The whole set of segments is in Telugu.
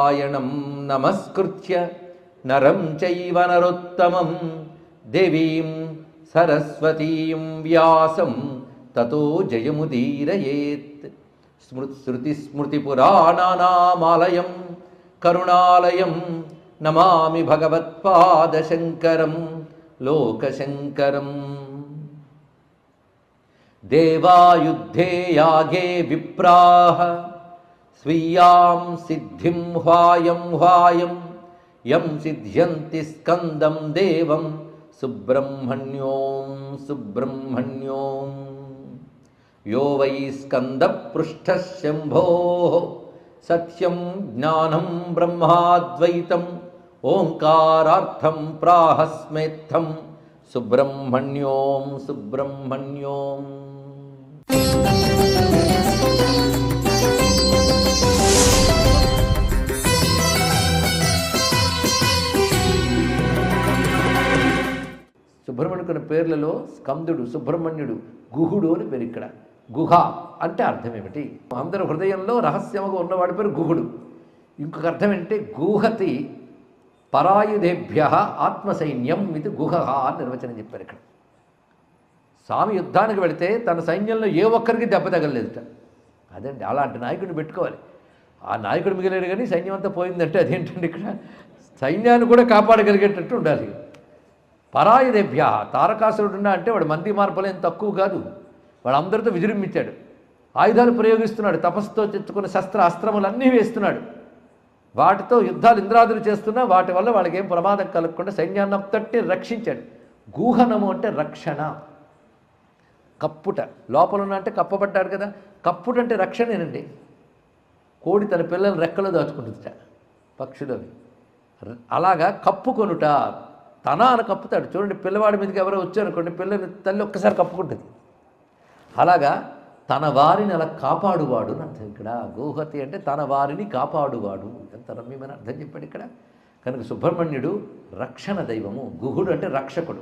నారాయణం నమస్కృత్య నరం చైవ నరోత్తమం దేవీం సరస్వతీం వ్యాసం తతో జయముదీరయేత్. స్మృతిస్మృతిపురాణానామాలయం కరుణాలయం నమామి భగవత్పాదశంకరం లోకశంకరం. దేవాయుద్ధే యాగే విప్రాః స్వీయాం సిద్ధిం హ్వాయం హ్వాయం యం సిద్ధ్యంతి స్కందం దేవం సుబ్రహ్మణ్యోం సుబ్రహ్మణ్యోం. యో వై స్కందపృష్ఠః శంభోః సత్యం జ్ఞానం బ్రహ్మాద్వైతం ఓంకారార్థం ప్రాహస్మేత్థం సుబ్రహ్మణ్యోం సుబ్రహ్మణ్యోం. సుబ్రహ్మణ్యుని పేర్లలో స్కందుడు, సుబ్రహ్మణ్యుడు, గుహుడు అని పేరు. ఇక్కడ గుహ అంటే అర్థం ఏమిటి? అందరి హృదయంలో రహస్యముగా ఉన్నవాడి పేరు గుహుడు. ఇంకొక అర్థం ఏంటంటే గూహతి పరాయుధేభ్య ఆత్మసైన్యం ఇది గుహ అని నిర్వచనం చెప్పారు. ఇక్కడ స్వామి యుద్ధానికి వెళితే తన సైన్యంలో ఏ ఒక్కరికి దెబ్బ తగలలేదుట. అదండి, అలాంటి నాయకుడిని పెట్టుకోవాలి. ఆ నాయకుడు మిగిలేడు కానీ సైన్యం అంతా పోయిందంటే అదేంటండి, ఇక్కడ సైన్యాన్ని కూడా కాపాడగలిగేటట్టు ఉండాలి. పరాయుధేభ్య తారకాసురుడున్నా అంటే వాడు మంది మార్పులేం తక్కువ కాదు. వాడు అందరితో విజృంభించాడు, ఆయుధాలు ప్రయోగిస్తున్నాడు, తపస్సుతో తెచ్చుకున్న శస్త్ర అస్త్రములన్నీ వేస్తున్నాడు. వాటితో యుద్ధాలు ఇంద్రాదులు చేస్తున్నా వాటి వల్ల వాళ్ళకి ఏం ప్రమాదం కలగకుండా సైన్యాన్ని అంతటి రక్షించాడు. గూహనము అంటే రక్షణ, కప్పుట. లోపల ఉన్న అంటే కప్పబడ్డాడు కదా, కప్పుట అంటే రక్షణేనండి. కోడి తన పిల్లలు రెక్కలో దాచుకుంటుందిట, పక్షులవి. అలాగా కప్పుకొనుట, తన అని కప్పుతాడు. చూడండి, పిల్లవాడి మీదకి ఎవరో వచ్చారనుకోండి, పిల్లని తల్లి ఒక్కసారి కప్పుకుంటుంది. అలాగా తన వారిని అలా కాపాడువాడు అని అర్థం. ఇక్కడ గోహతి అంటే తన వారిని కాపాడువాడు, ఎంత రమ్యమైన అర్థం చెప్పాడు ఇక్కడ. కనుక సుబ్రహ్మణ్యుడు రక్షణ దైవము, గుహుడు అంటే రక్షకుడు.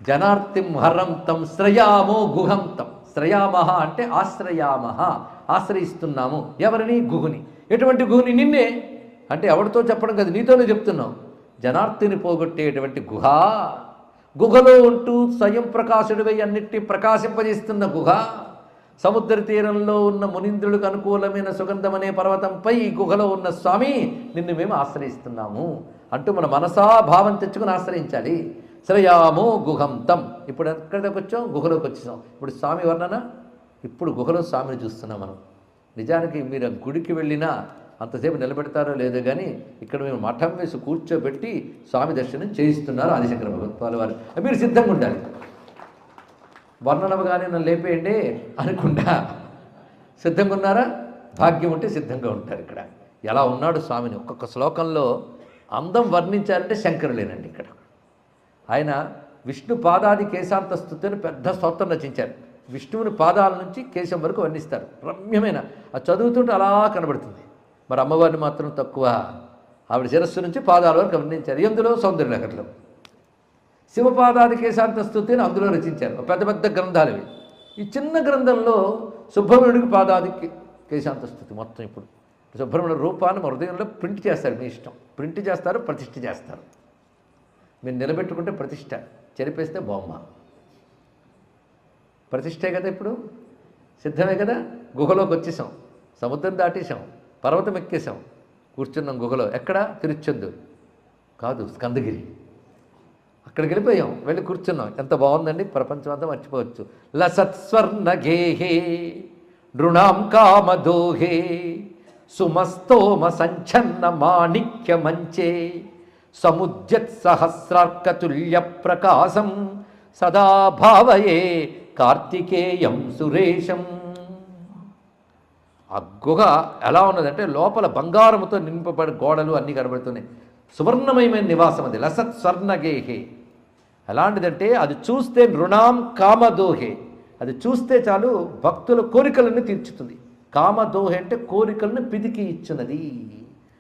జనార్తిం హరం తం శ్రయామో గుహం తం. శ్రయామహ అంటే ఆశ్రయామహ, ఆశ్రయిస్తున్నాము. ఎవరిని? గుహుని. ఎటువంటి గుహుని? నిన్నే. అంటే ఎవరితో చెప్పడం కదా, నీతోనే చెప్తున్నావు. జనార్తిని పోగొట్టేటువంటి గుహ, గుహలో ఉంటూ స్వయం ప్రకాశుడివై అన్నిటి ప్రకాశింపజేస్తున్న గుహ, సముద్ర తీరంలో ఉన్న మునీంద్రులకు అనుకూలమైన సుగంధమనే పర్వతంపై గుహలో ఉన్న స్వామి, నిన్ను మేము ఆశ్రయిస్తున్నాము అంటూ మన మనసా భావం తెచ్చుకుని ఆశ్రయించాలి. శ్రయామో గుహం తం. ఇప్పుడు ఎక్కడికి వచ్చాం? గుహలోకి వచ్చేసాం. ఇప్పుడు స్వామి వర్ణన, ఇప్పుడు గుహలో స్వామిని చూస్తున్నాం మనం. నిజానికి మీరు గుడికి వెళ్ళినా అంతసేపు నిలబెడతారో లేదో కానీ ఇక్కడ మేము మఠం వేసి కూర్చోబెట్టి స్వామి దర్శనం చేయిస్తున్నారు ఆదిశంకర భగవత్పాదుల వారు. మీరు సిద్ధంగా ఉండాలి. వర్ణనముగానే నన్ను లేపేయండి అనుకుండా సిద్ధంగా ఉన్నారా? భాగ్యం ఉంటే సిద్ధంగా ఉంటారు. ఇక్కడ ఎలా ఉన్నాడు స్వామిని ఒక్కొక్క శ్లోకంలో అందం వర్ణించారంటే శంకరులేనండి. ఇక్కడ ఆయన విష్ణు పాదాది కేశాంత స్తుతిని పెద్ద స్తోత్రం రచించారు. విష్ణువుని పాదాల నుంచి కేశం వరకు వర్ణిస్తారు. రమ్యమైన అది చదువుతుంటే అలా కనబడుతుంది. మరి అమ్మవారిని మాత్రం తక్కువ, ఆవిడ శిరస్సు నుంచి పాదాల వరకు వర్ణించారు. ఎందులో? సౌందర్యలహరిలో. శివపాదాది కేశాంత స్తుతిని అందులో రచించారు. పెద్ద పెద్ద గ్రంథాలు ఇవి. ఈ చిన్న గ్రంథంలో సుబ్రహ్మణ్యుడికి పాదాది కేశాంత స్తుతి మొత్తం. ఇప్పుడు సుబ్రహ్మణ్యుడి రూపాన్ని మన హృదయంలో ప్రింట్ చేస్తారు. మీ ఇష్టం, ప్రింట్ చేస్తారు, ప్రతిష్ఠ చేస్తారు. మీరు నిలబెట్టుకుంటే ప్రతిష్ఠ, చెరిపేస్తే బొమ్మ. ప్రతిష్ఠే కదా. ఇప్పుడు సిద్ధమే కదా. గుహలోకి వచ్చేసాం, సముద్రం దాటేసాం, పర్వతం ఎక్కేసాం, కూర్చున్నాం గుహలో. ఎక్కడ? తిరుచెందూరు కాదు, స్కందగిరి. అక్కడికి వెళ్ళిపోయాం, వెళ్ళి కూర్చున్నాం. ఎంత బాగుందండి. ప్రపంచం అంతా మర్చిపోవచ్చు. లసత్స్వర్ణగేహే నృణాం కామదోహే సుమస్తోమ సంఛన్న మాణిక్య మంచే సముద్యత్ సహస్రార్కతుల్య ప్రకాశం సదా భావయే కార్తికేయం సురేశం. ఆ గుహ ఎలా ఉన్నదంటే లోపల బంగారముతో నింపబడి గోడలు అన్నీ కనబడుతున్నాయి. సువర్ణమయమైన నివాసం అది. లసత్ స్వర్ణగేహే ఎలాంటిదంటే అది చూస్తే నృణాం కామదోహే, అది చూస్తే చాలు భక్తుల కోరికలన్నీ తీర్చుతుంది. కామదోహే అంటే కోరికలను పిదికి ఇచ్చినది,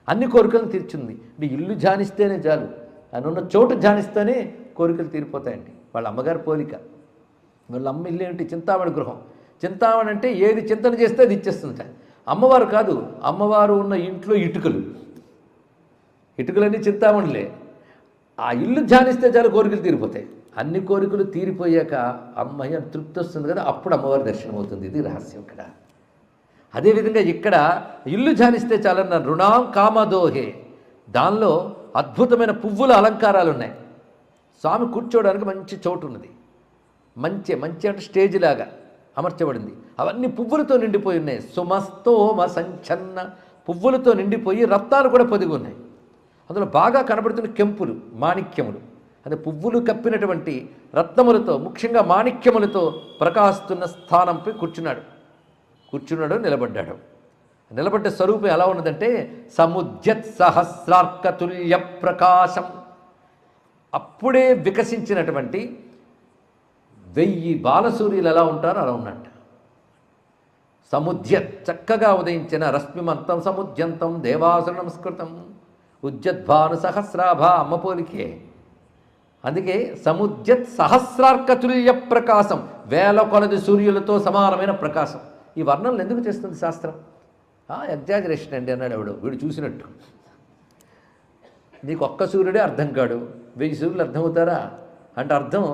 అన్ని కోరికలను తీర్చుంది. అంటే ఇల్లు ధ్యానిస్తేనే చాలు, ఆయన ఉన్న చోటు ధ్యానిస్తేనే కోరికలు తీరిపోతాయండి. వాళ్ళ అమ్మగారి పోలిక. వాళ్ళ అమ్మ ఇల్లు ఏంటి? చింతామణి గృహం. చింతామణి అంటే ఏది చింతన చేస్తే అది ఇచ్చేస్తుంది. అమ్మవారు కాదు, అమ్మవారు ఉన్న ఇంట్లో ఇటుకలు. ఇటుకలన్నీ చింతామణిలే. ఆ ఇల్లు ధ్యానిస్తే చాలు కోరికలు తీరిపోతాయి. అన్ని కోరికలు తీరిపోయాక అమ్మయ్య తృప్తి వస్తుంది కదా, అప్పుడు అమ్మవారి దర్శనం అవుతుంది. ఇది రహస్యం ఇక్కడ. అదేవిధంగా ఇక్కడ ఇల్లు ధ్యానిస్తే చాలన్న రుణాం కామదోహే, దానిలో అద్భుతమైన పువ్వుల అలంకారాలు ఉన్నాయి. స్వామి కూర్చోవడానికి మంచి చోటు ఉన్నది. మంచి మంచి అంటే స్టేజ్ లాగా అమర్చబడింది. అవన్నీ పువ్వులతో నిండిపోయి ఉన్నాయి. సుమస్తోమ సంచన్న, పువ్వులతో నిండిపోయి రత్నాలు కూడా పొదిగి ఉన్నాయి. అందులో బాగా కనబడుతున్న కెంపులు, మాణిక్యములు, అంటే పువ్వులు కప్పినటువంటి రత్నములతో, ముఖ్యంగా మాణిక్యములతో ప్రకాశిస్తున్న స్థానంపై కూర్చున్నాడు, నిలబడ్డాడు. నిలబడ్డ స్వరూపం ఎలా ఉన్నదంటే సముద్యత్ సహస్రార్కతుల్య ప్రకాశం. అప్పుడే వికసించినటువంటి 1000 బాలసూర్యులు ఎలా ఉంటారో అలా ఉన్నట్టు. సముద్యత్, చక్కగా ఉదయించిన రశ్మిమంతం సముద్యంతం దేవాసుర నమస్కృతం ఉజ్జద్భాను సహస్రాభ, అమ్మ పోలికే. అందుకే సముద్యత్ సహస్రార్కతుల్య ప్రకాశం, 1000 కొలది సూర్యులతో సమానమైన ప్రకాశం. ఈ వర్ణనలు ఎందుకు చేస్తుంది శాస్త్రం? ఎగ్జాజరేషన్ అండి అన్నాడు ఎవడు, వీడు చూసినట్టు. నీకు ఒక్క సూర్యుడే అర్థం కాడు, 1000 సూర్యులు అర్థమవుతారా అంటే అర్థం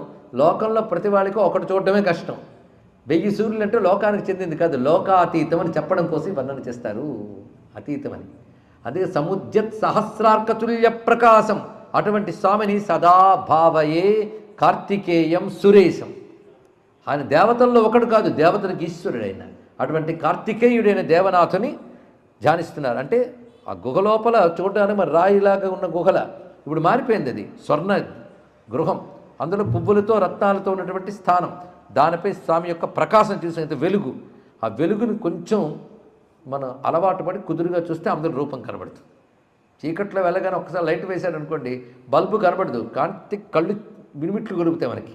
లోకంలో ప్రతి వాళ్ళకి ఒకటి చూడటమే కష్టం. 1000 సూర్యులు అంటే లోకానికి చెందింది కాదు, లోకాతీతం అని చెప్పడం కోసం వర్ణన చేస్తారు, అతీతం అని. అందుకే సముద్యత్ సహస్రార్కతుల్య ప్రకాశం, అటువంటి స్వామిని సదా భావయే కార్తికేయం సురేశం. ఆయన దేవతల్లో ఒకడు కాదు, దేవతలకు ఈశ్వరుడైన అటువంటి కార్తికేయుడైన దేవనాథుని ధ్యానిస్తున్నారు. అంటే ఆ గుహ లోపల చూడడానికి మరి రాయిలాగా ఉన్న గుహల ఇప్పుడు మారిపోయింది, అది స్వర్ణ గృహం. అందులో పువ్వులతో రత్నాలతో ఉన్నటువంటి స్థానం, దానిపై స్వామి యొక్క ప్రకాశం చూసినంత వెలుగు. ఆ వెలుగుని కొంచెం మనం అలవాటు పడి కుదురుగా చూస్తే అందరి రూపం కనబడుతుంది. చీకట్లో వెళ్ళగానే ఒక్కసారి లైట్ వేశాడు అనుకోండి, బల్బు కనబడదు, కాంతి కళ్ళు మినిమిట్లు గొలుపుతాయి మనకి.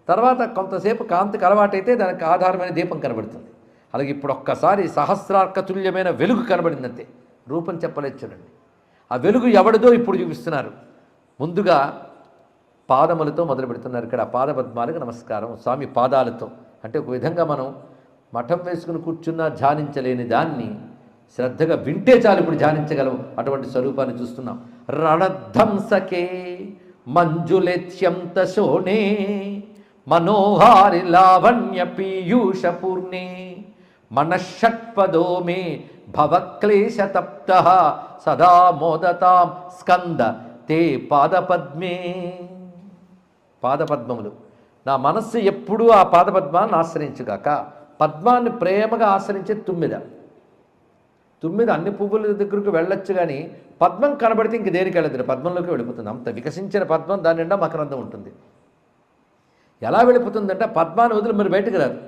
తర్వాత కొంతసేపు కాంతికి అలవాటైతే దానికి ఆధారమైన దీపం కనబడుతుంది. అలాగే ఇప్పుడు ఒక్కసారి సహస్రార్కతుల్యమైన వెలుగు కనబడిందంతే, రూపం చెప్పలేదు చూడండి. ఆ వెలుగు ఎవడిదో ఇప్పుడు చూపిస్తున్నారు. ముందుగా పాదములతో మొదలు పెడుతున్నారు. ఇక్కడ పాదపద్మాలకు నమస్కారం, స్వామి పాదాలతో. అంటే ఒక విధంగా మనం మఠం వేసుకుని కూర్చున్నా ధ్యానించలేని దాన్ని శ్రద్ధగా వింటే చాలు ఇప్పుడు ధ్యానించగలం. అటువంటి స్వరూపాన్ని చూస్తున్నాం. రణధ్వంసకే మంజులేత్యంత శోణే మనోహారి లావణ్య పీయూష పూర్ణే మనషట్పదో మే భవక్లేశ తప్త సదా మోదతాం స్కంద తే పాదపద్మే. పాదపద్మములు, నా మనస్సు ఎప్పుడూ ఆ పాదపద్మాన్ని ఆశ్రయించుగాక. పద్మాన్ని ప్రేమగా ఆశ్రయించే తుమ్మిద అన్ని పువ్వుల దగ్గరకు వెళ్ళొచ్చు, కానీ పద్మం కనబడితే ఇంక దేనికి వెళ్ళదు, పద్మంలోకి వెళ్ళిపోతుంది. అంత వికసించిన పద్మం, దాని నిండా మకరందం ఉంటుంది. ఎలా వెళ్ళిపోతుందంటే పద్మాన్ని వదిలి మరి బయటకు రాదు.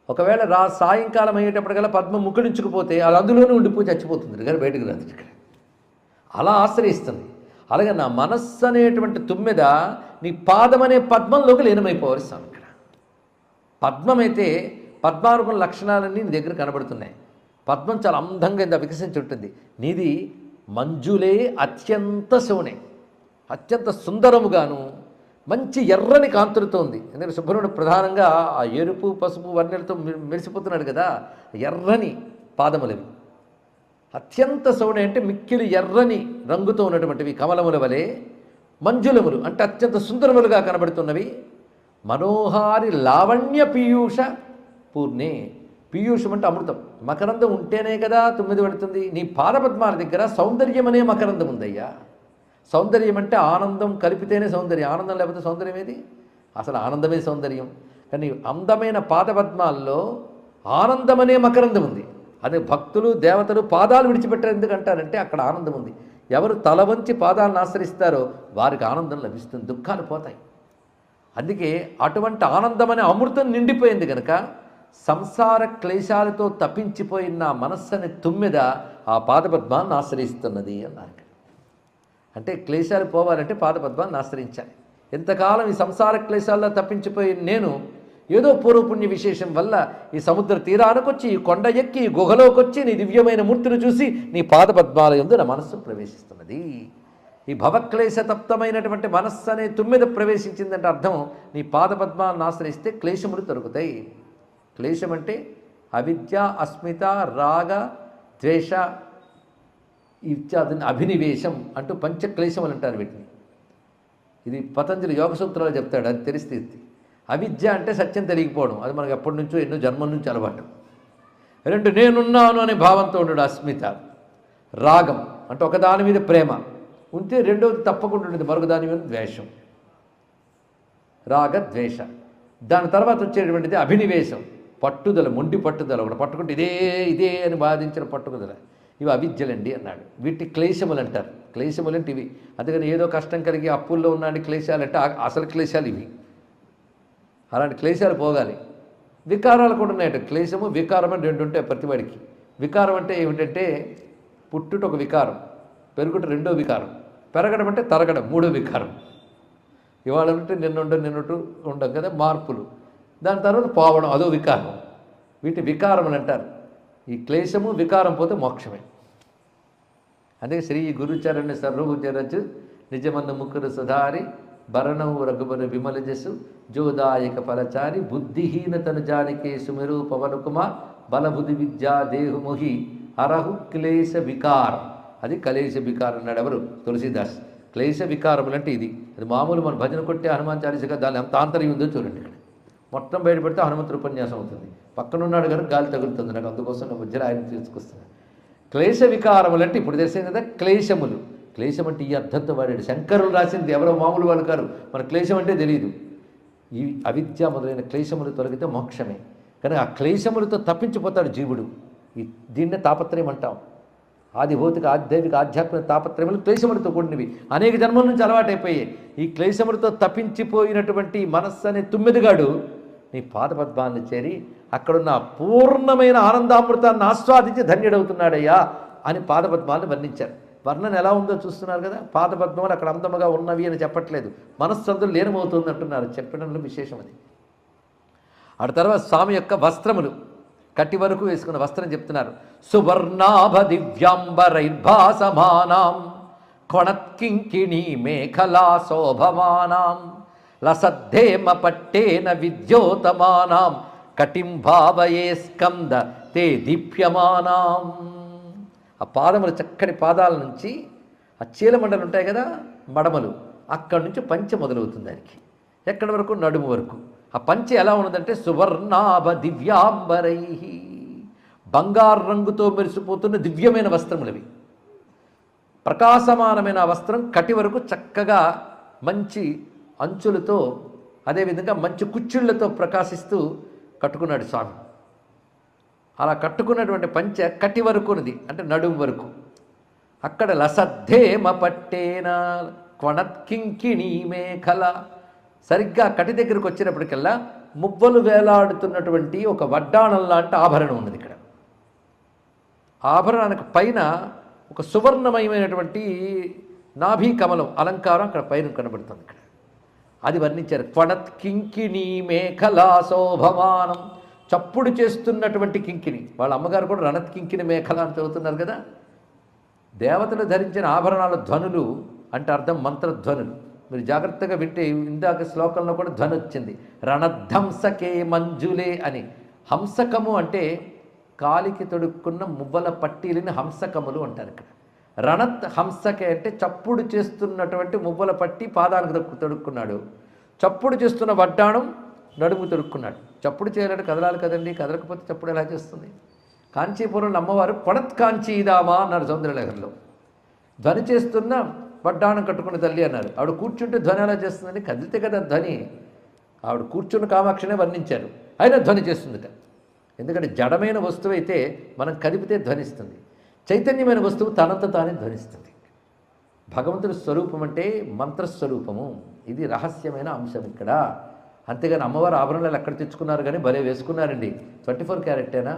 ఒకవేళ సాయంకాలం అయ్యేటప్పటికల్లా పద్మం ముక్కడించుకుపోతే అది అందులోనే ఉండిపోయి చచ్చిపోతుంది, కానీ బయటకు రాదు. ఇక్కడ అలా ఆశ్రయిస్తుంది. అలాగే నా మనస్సు అనేటువంటి తుమ్మెద నీ పాదమనే పద్మంలోకి లీనమైపోవాలి స్వామి. ఇక్కడ పద్మమైతే పద్మానుకున్న లక్షణాలన్నీ నీ దగ్గర కనబడుతున్నాయి. పద్మం చాలా అందంగా ఇంత వికసించి ఉంటుంది. నీది మంజులే అత్యంత శోణే, అత్యంత సుందరముగాను మంచి ఎర్రని కాంతులతో ఉంది. ఎందుకంటే సుబ్రహ్మణ్యుడు ప్రధానంగా ఆ ఎరుపు పసుపు వర్ణలతో మెరిసిపోతున్నాడు కదా, ఎర్రని పాదములవి. అత్యంత శోణే అంటే మిక్కిలి ఎర్రని రంగుతో ఉన్నటువంటివి కమలముల వలె. మంజులములు అంటే అత్యంత సుందరములుగా కనబడుతున్నవి. మనోహారి లావణ్య పీయూష పూర్ణే, పీయూషం అంటే అమృతం, మకరందం ఉంటేనే కదా 9 పడుతుంది. నీ పాదపద్మాల దగ్గర సౌందర్యం అనే మకరందం ఉందయ్యా. సౌందర్యం అంటే ఆనందం కలిపితేనే సౌందర్యం, ఆనందం లేకపోతే సౌందర్యం ఏది? అసలు ఆనందమే సౌందర్యం. కానీ అందమైన పాదపద్మాల్లో ఆనందమనే మకరందం ఉంది. అదే భక్తులు దేవతలు పాదాలు విడిచిపెట్టారు ఎందుకంటారంటే అక్కడ ఆనందం ఉంది. ఎవరు తల వంచి పాదాలను ఆశ్రయిస్తారో వారికి ఆనందం లభిస్తుంది, దుఃఖాలు పోతాయి. అందుకే అటువంటి ఆనందమనే అమృతం నిండిపోయింది కనుక సంసార క్లేశాలతో తప్పించిపోయిన మనస్సుని తుమ్మెద ఆ పాదపద్మాన్ని ఆశ్రయిస్తున్నది అన్నారు. అంటే క్లేశాలు పోవాలంటే పాదపద్మాన్ని ఆశ్రయించాలి. ఎంతకాలం ఈ సంసార క్లేశాల్లో తప్పించిపోయి నేను ఏదో పూర్వపుణ్య విశేషం వల్ల ఈ సముద్ర తీరానికొచ్చి ఈ కొండ ఎక్కి ఈ గుహలోకి వచ్చి నీ దివ్యమైన మూర్తిని చూసి నీ పాదపద్మాల యందు నా మనస్సు ప్రవేశిస్తున్నది. ఈ భవక్లేశ తప్తమైనటువంటి మనస్సు అనే తుమ్మెద ప్రవేశించిందంటే అర్థం నీ పాదపద్మాలను ఆశ్రయిస్తే క్లేశములు తొలగుతాయి. క్లేశం అంటే అవిద్య, అస్మిత, రాగ, ద్వేష, ఇత్యాదిని అభినివేశం అంటూ పంచక్లేశములు అంటారు వీటిని. ఇది పతంజలి యోగ సూత్రాలు చెప్తాడు, అది తెలిస్తే. అవిద్య అంటే సత్యం తెలియకపోవడం, అది మనకు ఎప్పటి నుంచో ఎన్నో జన్మల నుంచి అలవాటు. రెండు, నేనున్నాను అనే భావంతో ఉండడు అస్మిత. రాగం అంటే ఒకదాని మీద ప్రేమ ఉంటే రెండవది తప్పకుండా ఉండేది మరొక దాని మీద ద్వేషం. రాగ ద్వేష. దాని తర్వాత వచ్చేటువంటిది అభినివేశం, పట్టుదల, మొండి పట్టుదల. ఒకటి పట్టుకుంటే ఇదే ఇదే అని బాధించిన పట్టుదల. ఇవి అవిద్యలండి అన్నాడు. వీటి క్లేశములు అంటారు. క్లేశములు అంటే ఇవి. అందుకని ఏదో కష్టం కలిగి అప్పుల్లో ఉన్నాడు క్లేశాలు అంటే అసలు క్లేశాలు ఇవి. అలాంటి క్లేశాలు పోగాలి. వికారాలు కూడా ఉన్నాయట. క్లేశము వికారం అని రెండు ఉంటాయి ప్రతివాడికి. వికారం అంటే ఏమిటంటే పుట్టుట ఒక వికారం, పెరుగుట రెండో వికారం, పెరగడం అంటే తరగడం మూడో వికారం. ఇవాళ ఉంటే నిన్నట్టు ఉండం కదా, మార్పులు. దాని తర్వాత పోవడం అదో వికారం. వీటి వికారములు అంటారు. ఈ క్లేశము వికారం పోతే మోక్షమే. అందుకే శ్రీ గురుచరణ సర్వు జరచు నిజమన్న ముక్కురు సుధారి భరణవు రఘుబరు విమలజసు జోదాయక ఫలచారి బుద్ధిహీనతను జానికే సుమిరు పవన కుమార్ బలబుద్ధి విద్యా దేహుముహి అరహు క్లేశ వికారం. అది కలేశ వికారం అన్నాడు ఎవరు? తులసీదాస్. క్లేశ వికారములు అంటే ఇది. అది మామూలు మన భజన కొట్టే హనుమాన్ చాలీసగా దాని ఎంత ఆంతర్యం ఉందో చూడండి. ఇక్కడ మొత్తం బయటపెడితే హనుమంతుడు ఉపన్యాసం అవుతుంది. పక్కనున్నాడు కనుక గాలి తగులుతుంది నాకు, అందుకోసం నా మధ్యలో ఆయన తీసుకొస్తున్నాను. క్లేశ వికారములు అంటే ఇప్పుడు తెలిసింది కదా, క్లేశములు. క్లేశం అంటే ఈ అర్థంతో వాడాడు. శంకరులు రాసింది, ఎవరో మామూలు వాళ్ళు కారు. మన క్లేశం అంటే తెలియదు. ఈ అవిద్య మొదలైన క్లేశములు తొలగితే మోక్షమే. కానీ ఆ క్లేశములతో తప్పించిపోతాడు జీవుడు. దీన్నే తాపత్రయం అంటాం. ఆది భౌతిక ఆధ్యాత్మిక ఆధ్యాత్మిక తాపత్రయములు క్లేశములతో కూడినవి. అనేక జన్మల నుంచి అలవాటైపోయాయి. ఈ క్లేశములతో తప్పించిపోయినటువంటి మనస్సు అనే తుమ్మెదిగాడు నీ పాదపద్మాన్ని చేరి అక్కడున్న పూర్ణమైన ఆనందామృతాన్ని ఆస్వాదించి ధన్యుడవుతున్నాడయ్యా అని పాదపద్మాన్ని వర్ణించారు. వర్ణన ఎలా ఉందో చూస్తున్నారు కదా. పాదపద్మములు అక్కడ అందముగా ఉన్నవి అని చెప్పట్లేదు, మనస్సు అందులో లీనమవుతుంది అంటున్నారు. చెప్పడంలో విశేషం అది. ఆ తర్వాత స్వామి యొక్క వస్త్రములు కట్టి వరకు వేసుకున్న వస్త్రం చెప్తున్నారు. సువర్ణాభ దివ్యాంబరైర్భాసమానాం కొణత్కింకిణీ మేఖలా శోభమానాం లసద్ధేమ పట్టేన విద్యోతమానాం కటిం భావయే స్కంద తే దీప్యమానాం. ఆ పాదములు, చక్కటి పాదాల నుంచి ఆ చీలమండలు ఉంటాయి కదా, మడమలు, అక్కడి నుంచి పంచె మొదలవుతుంది దానికి. ఎక్కడి వరకు? నడుము వరకు. ఆ పంచె ఎలా ఉన్నదంటే సువర్ణాభ దివ్యాంబరై, బంగారు రంగుతో మెరిసిపోతున్న దివ్యమైన వస్త్రములవి. ప్రకాశమానమైన ఆ వస్త్రం కటి వరకు చక్కగా మంచి అంచులతో, అదేవిధంగా మంచి కుచ్చిళ్లతో ప్రకాశిస్తూ కట్టుకున్నాడు స్వామి. అలా కట్టుకున్నటువంటి పంచె కటి వరకున్నది, అంటే నడుము వరకు. అక్కడ లసద్ధేమ పట్టేన కొణత్కింకిణీ మేఖల, సరిగ్గా కటి దగ్గరకు వచ్చినప్పటికల్లా మువ్వలు వేలాడుతున్నటువంటి ఒక వడ్డాణం లాంటి ఆభరణం ఉన్నది ఇక్కడ. ఆభరణానికి పైన ఒక సువర్ణమయమైనటువంటి నాభీ కమలం అలంకారం అక్కడ పైన కనబడుతుంది. ఇక్కడ అది వర్ణించారు. క్వణత్ కింకిణీ మేఖలా శోభమానం, చప్పుడు చేస్తున్నటువంటి కింకిణి. వాళ్ళ అమ్మగారు కూడా రణత్ కింకిణి మేఖల అని చదువుతున్నారు కదా. దేవతలు ధరించిన ఆభరణాల ధ్వనులు అంటే అర్థం మంత్రధ్వనులు. మీరు జాగ్రత్తగా వింటే ఇందాక శ్లోకంలో కూడా ధ్వని వచ్చింది, రణధ్వంసకే మంజులే అని. హంసకము అంటే కాలికి తొడుక్కున్న మువ్వల పట్టీలని హంసకములు అంటారు ఇక్కడ. రణత్ హంసకే అంటే చప్పుడు చేస్తున్నటువంటి మువ్వల పట్టి పాదానికి తొడుక్కున్నాడు. చప్పుడు చేస్తున్న వడ్డాణం నడుము తొడుక్కున్నాడు. చప్పుడు చేయాలంటే కదలాలి కదండి, కదలకపోతే చప్పుడు ఎలా చేస్తుంది? కాంచీపురంలో అమ్మవారు కొణత్ కాంచీదామా అన్నారు సౌందర్యలేఖంలో. ధ్వని చేస్తున్న వడ్డాణం కట్టుకున్న తల్లి అన్నారు. ఆవిడ కూర్చుంటే ధ్వని ఎలా చేస్తుందని? కదిలితే కదా ధ్వని. ఆవిడ కూర్చున్న కామాక్షనే వర్ణించారు, అయినా ధ్వని చేస్తుందిట. ఎందుకంటే జడమైన వస్తువు అయితే మనం కదిపితే ధ్వనిస్తుంది, చైతన్యమైన వస్తువు తనంత తానే ధ్వనిస్తుంది. భగవంతుడి స్వరూపం అంటే మంత్రస్వరూపము. ఇది రహస్యమైన అంశం ఇక్కడ. అంతేగాని అమ్మవారు ఆభరణాలు ఎక్కడ తెచ్చుకున్నారు కానీ భలే వేసుకున్నారండి, 24 క్యారెట్టేనా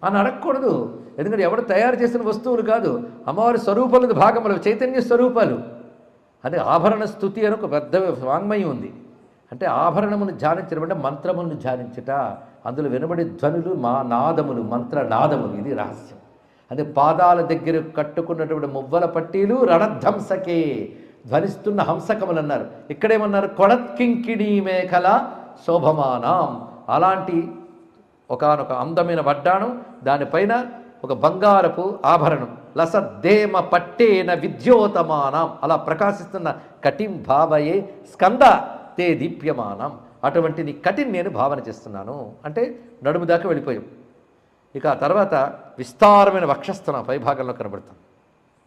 అని అడగకూడదు. ఎందుకంటే ఎవడు తయారు చేసిన వస్తువులు కాదు, అమ్మవారి స్వరూపాలు భాగములు, చైతన్య స్వరూపాలు. అదే ఆభరణ స్తుతి అని ఒక పెద్ద వాంగ్మయం ఉంది. అంటే ఆభరణమును ధ్యానించడం అంటే మంత్రమును ధ్యానించుట. అందులో వినబడే ధ్వనులు నాదములు, మంత్రనాదములు. ఇది రహస్యం. అదే పాదాల దగ్గర కట్టుకున్నటువంటి మువ్వల పట్టీలు రణధ్వంసకే, ధ్వనిస్తున్న హంసకములు అన్నారు. ఇక్కడేమన్నారు? కొణత్కింకిణీ మేఖల శోభమానం. అలాంటి ఒకానొక అందమైన వడ్డాణం, దానిపైన ఒక బంగారపు ఆభరణం. లసద్దేమ పట్టేన విద్యోతమానం, అలా ప్రకాశిస్తున్న కటిం భావయే స్కంద తే దీప్యమానం. అటువంటి నీ కటిని నేను భావన చేస్తున్నాను అంటే నడుము దాకా వెళ్ళిపోయాం. ఇక ఆ తర్వాత విస్తారమైన వక్షస్థలం పైభాగంలో కనబడుతుంది.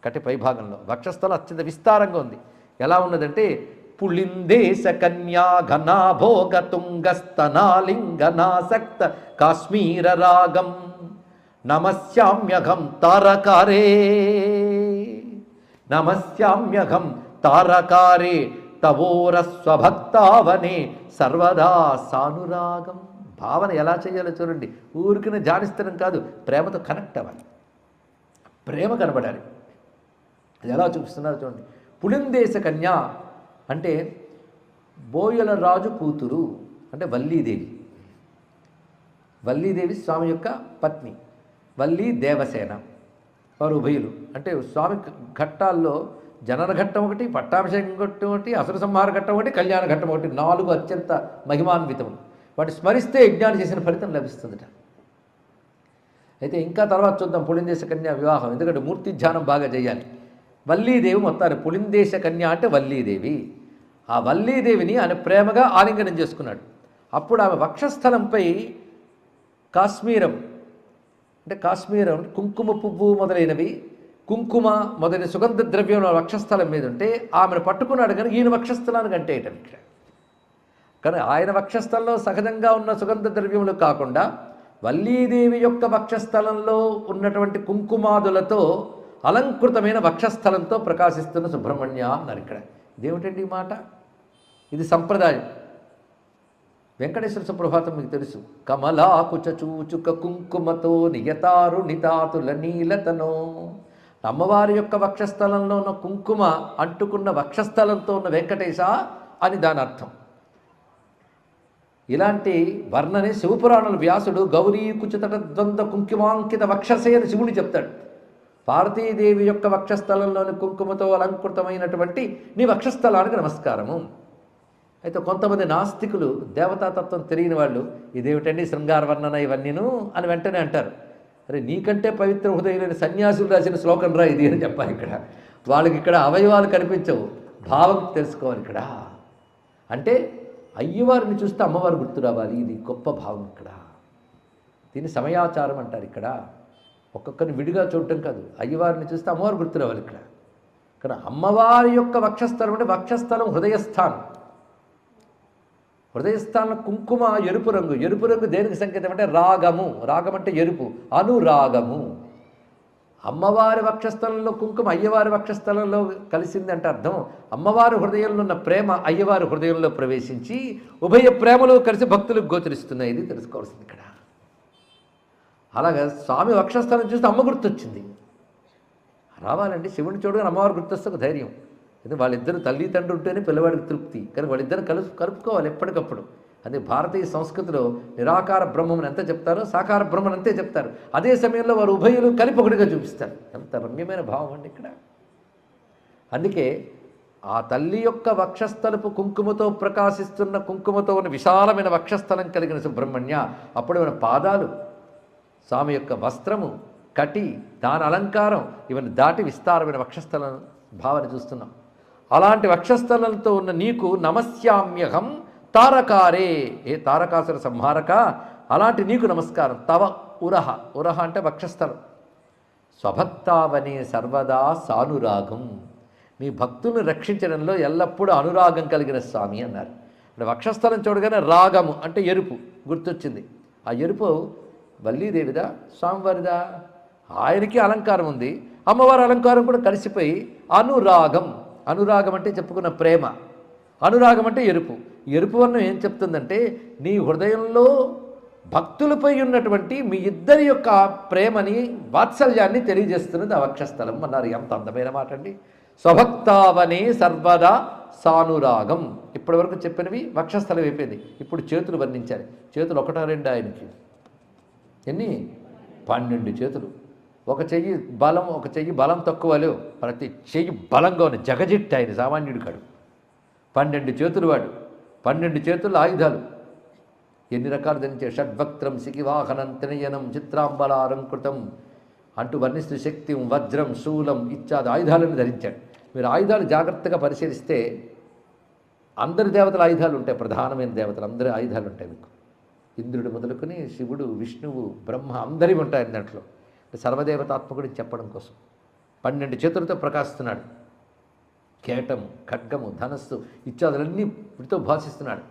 కటి పైభాగంలో వక్షస్థలం అత్యంత విస్తారంగా ఉంది. ఎలా ఉన్నదంటే పుళిందేశ కన్యా ఘనాభోగ తుంగస్తనాలింగనాసక్త కాశ్మీర రాగం నమస్యామ్యఘం తారకారే, నమస్యామ్యఘం తారకారే తవోరస్వభక్తావనే సర్వదా సానురాగం. భావన ఎలా చేయాలో చూడండి. ఊరికిన జానిస్తనం కాదు, ప్రేమతో కనెక్ట్ అవ్వాలి, ప్రేమ కనబడాలి. అది ఎలా చూపిస్తున్నారో చూడండి. పుళిందేశ కన్యా అంటే బోయల రాజు కూతురు అంటే వల్లీదేవి. వల్లీదేవి స్వామి యొక్క పత్ని, వల్లీ దేవసేన, వారు ఉభయులు. అంటే స్వామి ఘట్టాల్లో జనన ఘట్టం ఒకటి, పట్టాభిషేకం ఘట్టం ఒకటి, అసుర సంహార ఘట్టం ఒకటి, కళ్యాణ ఘట్టం ఒకటి, 4 అత్యంత మహిమాన్వితములు. వాటి స్మరిస్తే యజ్ఞాన్ని చేసిన ఫలితం లభిస్తుందట. అయితే ఇంకా తర్వాత చూద్దాం పుళిందేశ కన్యా వివాహం, ఎందుకంటే మూర్తి ధ్యానం బాగా చేయాలి. వల్లీదేవి మొత్తాన్ని పుళిందేశ కన్య అంటే వల్లీదేవి. ఆ వల్లీదేవిని ఆయన ప్రేమగా ఆలింగనం చేసుకున్నాడు. అప్పుడు ఆమె వక్షస్థలంపై కాశ్మీరం అంటే కాశ్మీరం కుంకుమ పువ్వు మొదలైనవి, కుంకుమ మొదలైన సుగంధ ద్రవ్యం వక్షస్థలం మీద ఉంటే ఆమెను పట్టుకున్నాడు. కానీ ఈయన వక్షస్థలానికి అంటే ఇక్కడ కానీ ఆయన వక్షస్థలంలో సహజంగా ఉన్న సుగంధ ద్రవ్యములు కాకుండా వల్లీదేవి యొక్క వక్షస్థలంలో ఉన్నటువంటి కుంకుమాదులతో అలంకృతమైన వక్షస్థలంతో ప్రకాశిస్తున్న సుబ్రహ్మణ్య అన్నారు. ఇక్కడ ఇదేమిటండి ఈ మాట? ఇది సంప్రదాయం. వెంకటేశ్వర సుప్రభాతం మీకు తెలుసు. కమలాకుచ చూచుక కుంకుమతో నియతారు నితాతుల నీలతనో. అమ్మవారి యొక్క వక్షస్థలంలో ఉన్న కుంకుమ అంటుకున్న వక్షస్థలంతో ఉన్న వెంకటేశ అని దాని అర్థం. ఇలాంటి వర్ణనే శివపురాణుల వ్యాసుడు గౌరీ కుచితట ద్వంద్వ కుంకుమాంకిత వక్షసే అని శివుని చెప్తాడు. పార్వతీదేవి యొక్క వక్షస్థలంలోని కుంకుమతో అలంకృతమైనటువంటి నీ వక్షస్థలానికి నమస్కారము. అయితే కొంతమంది నాస్తికులు, దేవతాతత్వం తెలియని వాళ్ళు, ఇదేమిటండి శృంగార వర్ణన ఇవన్నీను అని వెంటనే అంటారు. అరే నీకంటే పవిత్ర హృదయులైన సన్యాసులు రాసిన శ్లోకం రా ఇది అని చెప్పాలి. ఇక్కడ వాళ్ళకి ఇక్కడ అవయవాలు కనిపించవు, భావం తెలుసుకోవాలి. ఇక్కడ అంటే అయ్యవారిని చూస్తే అమ్మవారు గుర్తు రావాలి, ఇది గొప్ప భావం. ఇక్కడ దీన్ని సమయాచారం అంటారు. ఇక్కడ ఒక్కొక్కరిని విడిగా చూడటం కాదు, అయ్యవారిని చూస్తే అమ్మవారు గుర్తు రావాలి. ఇక్కడ ఇక్కడ అమ్మవారి యొక్క వక్షస్థలం అంటే వక్షస్థలం హృదయస్థానం. హృదయస్థానం కుంకుమ ఎరుపు రంగు. ఎరుపు రంగు దేనికి సంకేతం అంటే రాగము. రాగం అంటే ఎరుపు, అనురాగము. అమ్మవారి వక్షస్థలంలో కుంకుమ అయ్యవారి వక్షస్థలంలో కలిసింది అంటే అర్థం అమ్మవారి హృదయంలో ఉన్న ప్రేమ అయ్యవారి హృదయంలో ప్రవేశించి ఉభయ ప్రేమలు కలిసి భక్తులకు గోచరిస్తున్నాయి. ఇది తెలుసుకోవాల్సింది ఇక్కడ. అలాగా స్వామి వక్షస్థలం చూస్తే అమ్మ గుర్తొచ్చింది. రావాలండి, శివుని చూడగానే అమ్మవారు గుర్తొస్తే ఒక ధైర్యం. ఎందుకంటే వాళ్ళిద్దరు తల్లి తండ్రి ఉంటేనే పిల్లవాడికి తృప్తి. కానీ వాళ్ళిద్దరు కలుపుకోవాలి ఎప్పటికప్పుడు. అదే భారతీయ సంస్కృతిలో నిరాకార బ్రహ్మని ఎంత చెప్తారో సాకార బ్రహ్మని అంతే చెప్తారు. అదే సమయంలో వారు ఉభయులు కలిపి ఒకటిగా చూపిస్తారు. ఎంత రమ్యమైన భావం అండి ఇక్కడ. అందుకే ఆ తల్లి యొక్క వక్షస్థలపు కుంకుమతో ప్రకాశిస్తున్న కుంకుమతో ఉన్న విశాలమైన వక్షస్థలం కలిగిన సుబ్రహ్మణ్య. అప్పుడు మన పాదాలు, స్వామి యొక్క వస్త్రము, కటి, దాని అలంకారం ఇవన్నీ దాటి విస్తారమైన వక్షస్థలం భావన చూస్తున్నాం. అలాంటి వక్షస్థలంతో ఉన్న నీకు నమస్యామ్యహం తారకారే, ఏ తారకాసుర సంహారక, అలాంటి నీకు నమస్కారం. తవ ఉరహ, ఉరహ అంటే వక్షస్థలం. స్వభక్తావనే సర్వదా సానురాగం, మీ భక్తులను రక్షించడంలో ఎల్లప్పుడూ అనురాగం కలిగిన స్వామి అన్నారు. అంటే వక్షస్థలం చూడగానే రాగము అంటే ఎరుపు గుర్తొచ్చింది. ఆ ఎరుపు వల్లీదేవిదా స్వామివారిదా? ఆయనకి అలంకారం ఉంది, అమ్మవారి అలంకారం కూడా కలిసిపోయి అనురాగం. అనురాగం అంటే చెప్పుకున్న ప్రేమ, అనురాగం అంటే ఎరుపు. ఎరుపు వర్ణం ఏం చెప్తుందంటే నీ హృదయంలో భక్తులపై ఉన్నటువంటి మీ ఇద్దరి యొక్క ప్రేమని, వాత్సల్యాన్ని తెలియజేస్తున్నది ఆ వక్షస్థలం అన్నారు. ఎంత అందమైన మాట అండి. స్వభక్తావనే సర్వదా సానురాగం. ఇప్పటి వరకు చెప్పినవి వక్షస్థలం అయిపోయింది. ఇప్పుడు చేతులు వర్ణించాలి. చేతులు 1-2 ఆయనకి ఎన్ని? 12 చేతులు. ఒక చెయ్యి బలం, ఒక చెయ్యి బలం తక్కువలు, ప్రతి చెయ్యి బలంగా ఉన్న జగజిట్టు ఆయన, సామాన్యుడు కాడు. 12 చేతులు వాడు, 12 చేతుల్లో ఆయుధాలు. ఎన్ని రకాలు ధరించే షడ్వక్త్రం శిఖివాహనం త్రినయనం చిత్రాంబలాలంకృతం అంటూ వర్ణిస్తూ శక్తి వజ్రం శూలం ఇత్యాది ఆయుధాలను ధరించాడు. మీరు ఆయుధాలు జాగ్రత్తగా పరిశీలిస్తే అందరి దేవతల ఆయుధాలు ఉంటాయి, ప్రధానమైన దేవతలు అందరి ఆయుధాలు ఉంటాయి మీకు. ఇంద్రుడు మొదలుకొని శివుడు విష్ణువు బ్రహ్మ అందరివి ఉంటాయి దాంట్లో. సర్వదేవతాత్మకుడిని చెప్పడం కోసం 12 చేతులతో ప్రకాశిస్తున్నాడు. కేటము ఖడ్గము ధనస్సు ఇత్యాదులన్నీ వీటితో భాషిస్తున్నాడు.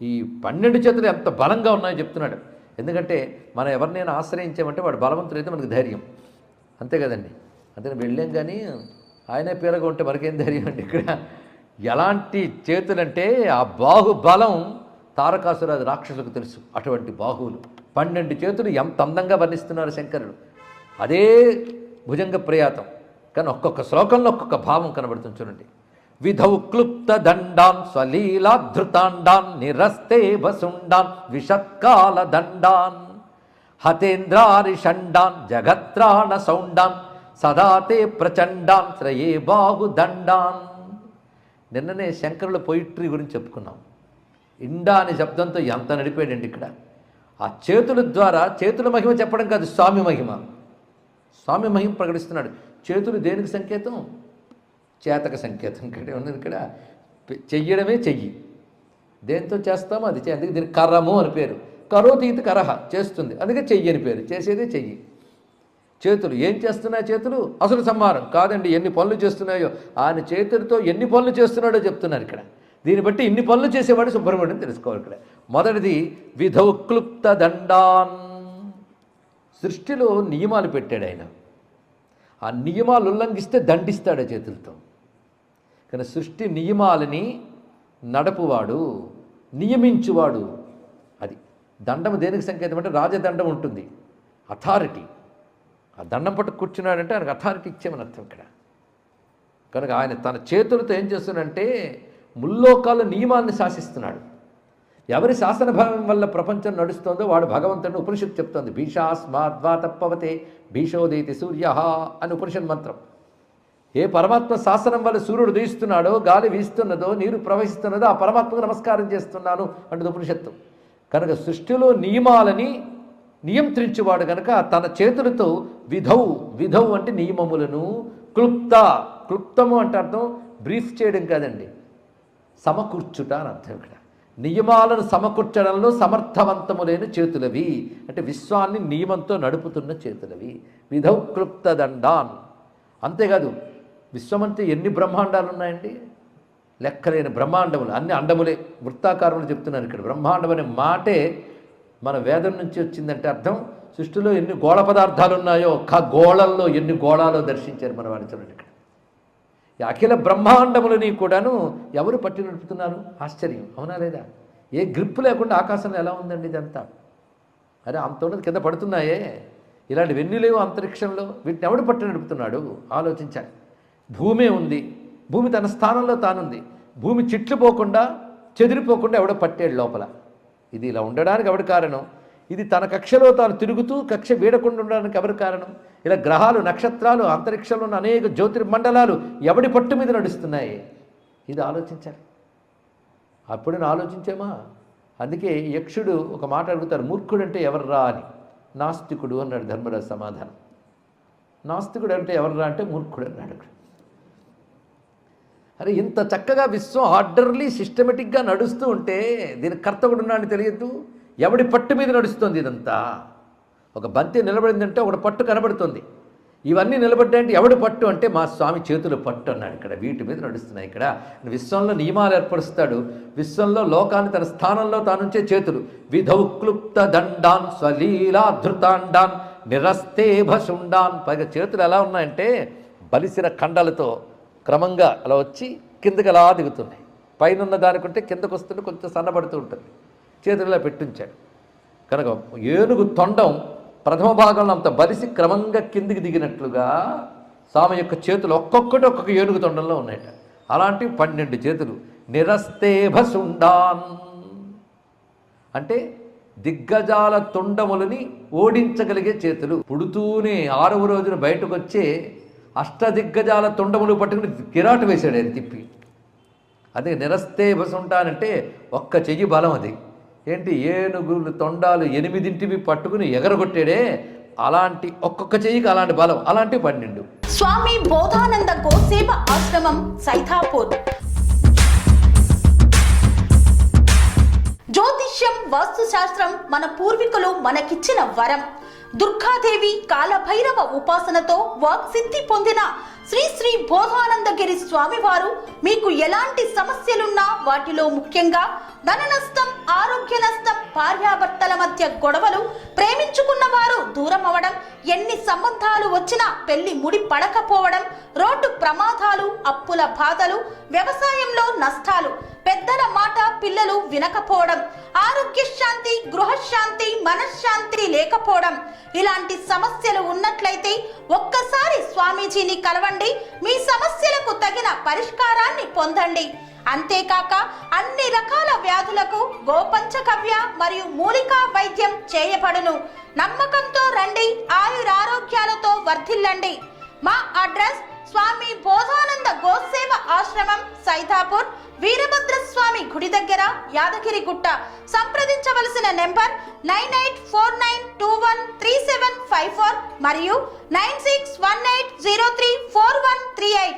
ఈ 12 చేతులు ఎంత బలంగా ఉన్నాయో చెప్తున్నాడు. ఎందుకంటే మనం ఎవరినైనా ఆశ్రయించామంటే వాడు బలవంతుడైతే మనకు ధైర్యం, అంతే కదండి. అంతే వెళ్ళాం కానీ ఆయనే పీరగా ఉంటే మనకేం ధైర్యం అండి. ఇక్కడ ఎలాంటి చేతులంటే ఆ బాహుబలం తారకాసురాది రాక్షసులకు తెలుసు. అటువంటి బాహువులు 12 చేతులు ఎంత అందంగా వర్ణిస్తున్నారు శంకరుడు. అదే భుజంగ ప్రయాతం, కానీ ఒక్కొక్క శ్లోకంలో ఒక్కొక్క భావం కనబడుతుంది చూడండి. విధౌ క్లుప్త దండాన్ స్వలీలాధృతాండాన్ నిరస్తే వసుండాన్ విషత్కాల దండాన్ హతేంద్రారి షండాన్ జగత్రాణ సౌండాన్ సదాతే ప్రచండాన్ శ్రయే బాహు దండాన్. నిన్ననే శంకరుల పొయిట్రీ గురించి చెప్పుకున్నాం. ఇండా అనే శబ్దంతో ఎంత నడిపాడండి ఇక్కడ. ఆ చేతుల ద్వారా చేతుల మహిమ చెప్పడం కాదు, స్వామి మహిమ. స్వామి మహిమ ప్రకటిస్తున్నాడు. చేతులు దేనికి సంకేతం? చేతక సంకేతం. ఇక్కడ ఉన్నది ఇక్కడ చెయ్యడమే చెయ్యి. దేంతో చేస్తామో అది అందుకే దీనికి కర్రము అని పేరు. కరోతీతి కరహ చేస్తుంది, అందుకే చెయ్యి అని పేరు. చేసేదే చెయ్యి. చేతులు ఏం చేస్తున్నాయి? చేతులు అసలు సంహారం కాదండి, ఎన్ని పనులు చేస్తున్నాయో. ఆయన చేతులతో ఎన్ని పనులు చేస్తున్నాడో చెప్తున్నారు ఇక్కడ. దీన్ని బట్టి ఇన్ని పనులు చేసేవాడు సుబ్రహ్మణ్యం తెలుసుకోవాలి ఇక్కడ. మొదటిది విధౌ క్లుప్త దండాన్. సృష్టిలో నియమాలు పెట్టాడు ఆయన. ఆ నియమాలు ఉల్లంఘిస్తే దండిస్తాడు చేతులతో. కానీ సృష్టి నియమాలని నడపువాడు, నియమించువాడు. అది దండం దేనికి సంకేతం అంటే రాజదండం ఉంటుంది, అథారిటీ. ఆ దండం పట్టు కూర్చున్నాడంటే ఆయనకు అథారిటీ ఇచ్చేమని అర్థం ఇక్కడ. కనుక ఆయన తన చేతులతో ఏం చేస్తున్నాడంటే ముల్లోకాల నియమాన్ని శాసిస్తున్నాడు. ఎవరి శాసనభావం వల్ల ప్రపంచం నడుస్తుందో వాడు భగవంతుడిని ఉపనిషత్తు చెప్తోంది. భీషాస్మాద్వా తప్పవతే భీషోదేతి సూర్య అని ఉపనిషత్ మంత్రం. ఏ పరమాత్మ శాసనం వల్ల సూర్యుడు ఉదయిస్తున్నాడో, గాలి వీస్తున్నదో, నీరు ప్రవహిస్తున్నదో ఆ పరమాత్మకు నమస్కారం చేస్తున్నాను అంటుంది ఉపనిషత్తు. కనుక సృష్టిలో నియమాలని నియంత్రించేవాడు కనుక తన చేతులతో విధౌ అంటే నియమములను, క్లుప్తము అంటే అర్థం బ్రీఫ్ చేయడం కాదండి, సమకూర్చుట అని అర్థం ఇక్కడ. నియమాలను సమకూర్చడంలో సమర్థవంతములైన చేతులవి అంటే విశ్వాన్ని నియమంతో నడుపుతున్న చేతులవి. విధౌ క్లుప్త దండాన్. అంతేకాదు విశ్వమంటే ఎన్ని బ్రహ్మాండాలు ఉన్నాయండి, లెక్కలేని బ్రహ్మాండములు, అన్ని అండములే. వృత్తాకారములు చెప్తున్నారు ఇక్కడ. బ్రహ్మాండం అనే మాటే మన వేదం నుంచి వచ్చిందంటే అర్థం సృష్టిలో ఎన్ని గోళ పదార్థాలు ఉన్నాయో గోళల్లో ఎన్ని గోళాలో దర్శించారు మన వాడి చూడండి ఇక్కడ. ఈ అఖిల బ్రహ్మాండములని కూడాను ఎవరు పట్టి నడుపుతున్నారు? ఆశ్చర్యం, అవునా లేదా? ఏ గ్రిప్ లేకుండా ఆకాశంలో ఎలా ఉందండి ఇదంతా? అరే అంత ఉన్నది కింద పడుతున్నాయే, ఇలాంటివన్నీ లేవు అంతరిక్షంలో. వీటిని ఎవడు పట్టి నడుపుతున్నాడు ఆలోచించాలి. భూమే ఉంది, భూమి తన స్థానంలో తానుంది. భూమి చిట్లిపోకుండా చెదిరిపోకుండా ఎవడో పట్టాడు లోపల. ఇది ఇలా ఉండడానికి ఎవరి కారణం? ఇది తన కక్షలో తాను తిరుగుతూ కక్ష వీడకుండా ఉండడానికి ఎవరి కారణం? ఇలా గ్రహాలు, నక్షత్రాలు, అంతరిక్షంలో ఉన్న అనేక జ్యోతిర్మండలాలు ఎవడి పట్టు మీద నడుస్తున్నాయి? ఇది ఆలోచించాలి. అప్పుడైనా ఆలోచించామా? అందుకే యక్షుడు ఒక మాట అడుగుతారు, మూర్ఖుడు అంటే ఎవర్రా అని. నాస్తికుడు అన్నాడు ధర్మరాజు సమాధానం. నాస్తికుడు అంటే ఎవర్రా అంటే మూర్ఖుడు అన్నాడు. అరే ఇంత చక్కగా విశ్వం ఆర్డర్లీ సిస్టమేటిక్గా నడుస్తూ ఉంటే దీనికి కర్త కూడా ఉన్నాడని తెలియద్దు? ఎవడి పట్టు మీద నడుస్తుంది ఇదంతా? ఒక బంతి నిలబడిందంటే ఒకటి పట్టు కనబడుతుంది. ఇవన్నీ నిలబడ్డాయంటే ఎవడి పట్టు అంటే మా స్వామి చేతుల పట్టు అన్నాడు ఇక్కడ. వీటి మీద నడుస్తున్నాయి ఇక్కడ. విశ్వంలో నియమాలు ఏర్పరుస్తాడు. విశ్వంలో లోకాన్ని తన స్థానంలో తానుంచే చేతులు. విధౌ క్లుప్త దండాన్ స్వలీలాధృతాండాన్ నిరస్తే భసుండాన్. పైగా చేతులు ఎలా ఉన్నాయంటే బలిసిన ఖండాలతో క్రమంగా అలా వచ్చి కిందకి అలా దిగుతున్నాయి. పైన ఉన్న దానికంటే కిందకు వస్తుంటే కొంచెం సన్నబడుతూ ఉంటుంది. చేతులలో పెట్టించాడు. కనుక ఏనుగు తొండం ప్రథమ భాగంలో అంత బలిసి క్రమంగా కిందికి దిగినట్లుగా స్వామి యొక్క చేతులు ఒక్కొక్కటి ఒక్కొక్క ఏనుగు తొండంలో ఉన్నాయట. అలాంటి 12 చేతులు. నిరస్తే భసుండాన్ అంటే దిగ్గజాల తొండములని ఓడించగలిగే చేతులు. పుడుతూనే 6వ రోజున బయటకు వచ్చే అష్టదిగ్గజాల తొండములు పట్టుకుని కిరాటు వేశాడు ఆయన తిప్పి. అదే నిరస్తే భసుండానంటే ఒక్క చెయ్యి బలం అది. ఏంటి ఏనుగులు తొండాలు 8 పట్టుకుని ఎగరగొట్టాడే అలాంటి ఒక్కొక్క చెయ్యికి అలాంటి బలం, అలాంటి 12. స్వామి బోధానంద గోసేవ ఆశ్రమం సైతాపూర్. జ్యోతిష్యం, వాస్తుశాస్త్రం మన పూర్వీకులు మనకిచ్చిన వరం. దుర్గాదేవి, కాలభైరవ ఉపాసనతో వాక్సిద్ధి పొందిన శ్రీ శ్రీ బోధానందగిరి స్వామివారు మీకు ఎలాంటి సమస్యలున్నా, వాటిలో ముఖ్యంగా ధన నష్టం, ఆరోగ్య నష్టం, భార్యాభర్తల మధ్య గొడవలు, ప్రేమించుకున్న వారు దూరం అవడం, ఎన్ని సంబంధాలు వచ్చినా పెళ్లి ముడి పడకపోవడం, రోడ్డు ప్రమాదాలు, అప్పుల బాధలు, వ్యవసాయంలో నష్టాలు, పెద్దల మాట పిల్లలు వినకపోవడం, ఆరోగ్య శాంతి, గృహశాంతి, మనశ్శాంతి లేకపోవడం, ఇలాంటి సమస్యలు ఉన్నట్లయితే ఒక్కసారి స్వామీజీని కలవండి. మీ సమస్యలకు తగిన పరిష్కారాన్ని పొందండి. అంతేకాక అన్ని రకాల వ్యాధులకు గోపంచకవ్య మరియు మూలికా వైద్యం చేయబడును. నమ్మకంతో రండి, ఆయురారోగ్యాలతో వర్ధిల్లండి. మా అడ్రస్ స్వామి బోధానంద గోసేవ ఆశ్రమం, సైతాపూర్, వీరభద్రస్వామి గుడి దగ్గర, యాదగిరిగుట్ట. సంప్రదించవలసిన నెంబర్ 9849213754 మరియు 9618034138.